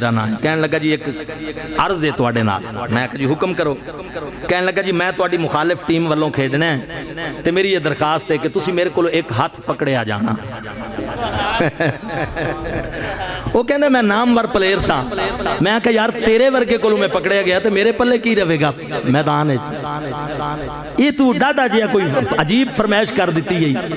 نا ہے کہنے لگا جی ایک عرض ہے تواڈے نال میں کہا جی حکم کرو کہنے لگا جی میں تواڈی مخالف ٹیم والوں کھیڈنا ہے تے میری یہ درخواست ہے کہ تسی میرے کو ایک ہاتھ پکڑے آ جانا وہ کہنے میں نامور پلیئر سا میں کہا یار تیرے ورگے کو میں پکڑے گیا تو میرے پلے کی رہے گا میدان یہ تو ڈاڈا جی کوئی عجیب فرمائش کر دیتی ہے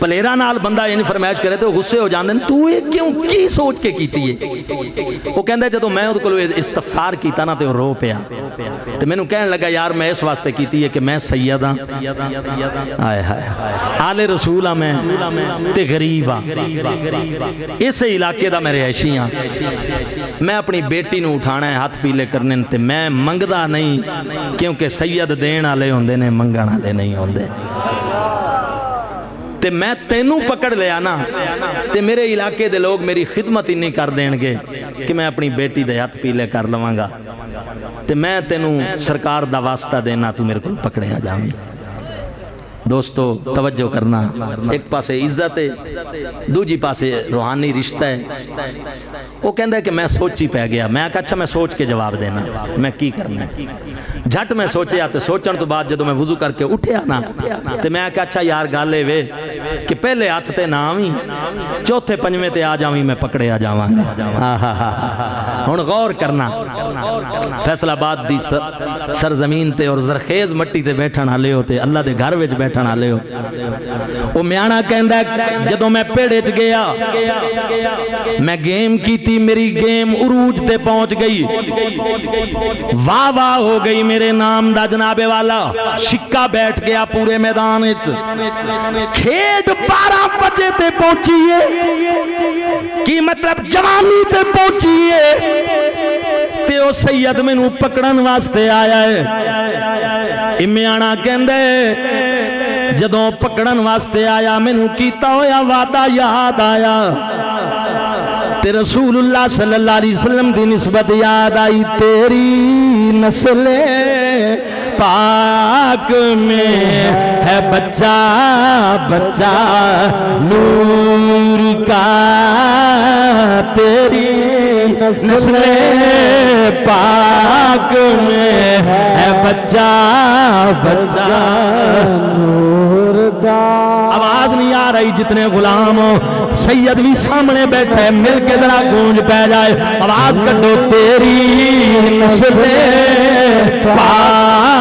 پلیئران نال بندہ یعنی فرمائش کرے تو غصے ہو جاندے تو یہ کیوں کی سوچ کے کیتی ہے وہ کہندے جدو میں کو استفسار کیتا نا تو رو پیا تو میں نے کہنے لگا یار میں اس واسطے کیتی ہے کہ میں سید ہاں آئے ہائے آل رسول ہاں میں تے غریب ہاں اس علاقے دا میں رہائشی ہاں میں اپنی بیٹی نو اٹھانا ہے ہاتھ پیلے کرنے تے میں منگدا نہیں کیونکہ سید دین آلے ہوندے نے منگن آلے نہیں ہوندے تے میں تینوں پکڑ لیا نا تے میرے علاقے دے لوگ میری خدمت ہی نہیں کر دین گے کہ میں اپنی بیٹی دے ہاتھ پیلے کر لواں گا تے میں تینوں سرکار دا واسطہ دینا تو میرے کو پکڑے آ جاؤں دوستو توجہ کرنا ایک پاسے عزت ہے دوجی پاسے روحانی رشتہ ہے وہ کہندہ ہے کہ میں سوچی پہ گیا میں کہا اچھا میں سوچ کے جواب دینا میں کی کرنا ہے جھٹ میں سوچے آتے سوچن تو بعد جدو میں وضو کر کے اٹھے آنا تو میں کہا اچھا یار گالے وے کہ پہلے ہاتھ تے نہ آویں چوتھے پنجویں تے آ جاویں میں پکڑے آ جاواں گا ہن غور کرنا فیصل آباد دی سرزمین تے اور زرخیز مٹی تے بیٹھن والے ہوتے اللہ دے گھر وچ بیٹھن والے ہو او میانا کہندا جدوں میں پیڑے چ گیا میں گیم کیتی میری گیم عروج تے پہنچ گئی واہ واہ ہو گئی میرے نام دا جناب والا شکا بیٹھ گیا پورے میدان وچ کھیڈ 12 بجے تے پہنچی ہے کی مطلب جوانی تے پہنچی ہے تے او سید مینوں پکڑن واسطے آیا ہے میانا کہندے جدوں پکڑن واسطے آیا مینوں کیتا ہویا وعدہ یاد آیا تے رسول اللہ صلی اللہ علیہ وسلم دی نسبت یاد آئی تیری نسل پاک میں ہے بچہ بچہ نور کا تیری نسل پاک میں ہے بچہ بچہ نور کا آواز نہیں آ رہی جتنے غلام ہو سید بھی سامنے بیٹھے مل کے ذرا گونج پہ جائے آواز کٹو تیری نسل پاک